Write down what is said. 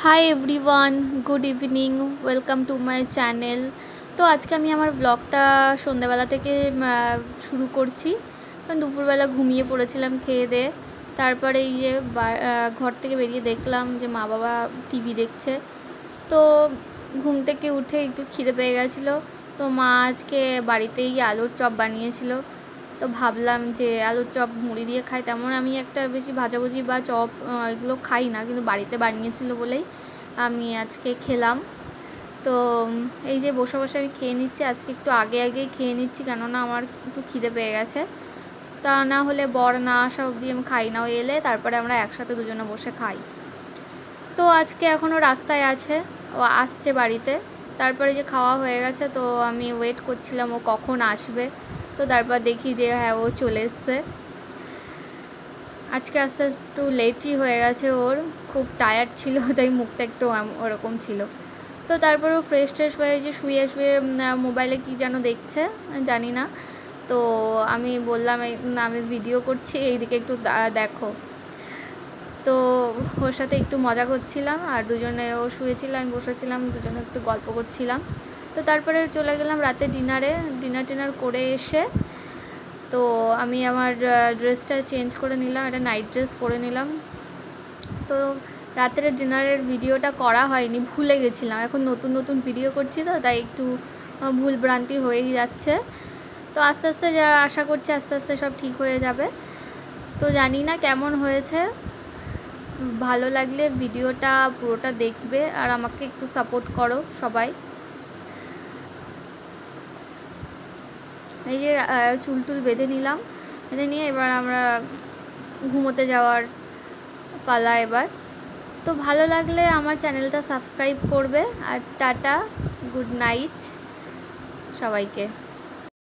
Hi everyone, good evening, welcome to my channel. তো আজকে আমি আমার ব্লগটা সন্ধ্যাবেলা থেকে শুরু করছি। দুপুরবেলা ঘুমিয়ে পড়েছিলাম খেয়ে দিয়ে। তারপরে এই যে ঘর থেকে বেরিয়ে দেখলাম যে মা বাবা টিভি দেখছে। তো ঘুম থেকে উঠে একটু খিদে পেয়ে গেছিলো। তো মা আজকে বাড়িতেই আলুর চপ বানিয়েছিল। তো ভাবলাম যে আলুর চপ মুড়ি দিয়ে খাই, তেমন আমি একটা বেশি ভাজাভুজি বা চপ এগুলো খাই না, কিন্তু বাড়িতে বানিয়েছিল বলেই আমি আজকে খেলাম। তো এই যে বসে বসে আমি খেয়ে নিচ্ছি, আজকে একটু আগেই খেয়ে নিচ্ছি, কেননা আমার একটু খিদে পেয়ে গেছে। তা না হলে বর না আসা অবধি আমি খাই না, ও এলে তারপরে আমরা একসাথে দুজনে বসে খাই। তো আজকে এখনও রাস্তায় আছে, ও আসছে বাড়িতে। তারপরে যে খাওয়া হয়ে গেছে, তো আমি ওয়েট করছিলাম ও কখন আসবে। তো তারপর দেখি যে হ্যাঁ, ও চলে এসছে। আজকে আস্তে একটু লেটই হয়ে গেছে, ওর খুব টায়ার্ড ছিল, তাই মুখটা একটু ওরকম ছিল। তো তারপরেও ফ্রেশ ট্রেশ হয়ে যে শুয়ে মোবাইলে কী যেন দেখছে জানি না। তো আমি বললাম আমি ভিডিও করছি, এইদিকে একটু দেখো। তো ওর সাথে একটু মজা করছিলাম, আর দুজনে ও শুয়েছিল, আমি বসেছিলাম, দুজনে একটু গল্প করছিলাম। তো তারপরে চলে গেলাম রাতে ডিনার করে এসে তো আমি আমার ড্রেসটা চেঞ্জ করে নিলাম, একটা নাইট ড্রেস পরে নিলাম। তো রাতের ডিনারের ভিডিওটা করা হয়নি, ভুলে গেছিলাম। এখন নতুন নতুন ভিডিও করছি, তো তাই একটু ভুল ভ্রান্তি হয়েই যাচ্ছে। তো আস্তে আস্তে আশা করছি আস্তে আস্তে সব ঠিক হয়ে যাবে। তো জানি না কেমন হয়েছে, ভালো লাগলে ভিডিওটা পুরোটা দেখবে আর আমাকে একটু সাপোর্ট করো সবাই। এই যে চুল বেঁধে নিলাম, বেঁধে নিয়ে এবার আমরা ঘুমোতে যাওয়ার পালা এবার। তো ভালো লাগলে আমার চ্যানেলটা সাবস্ক্রাইব করবে। আর টাটা, গুড নাইট সবাইকে।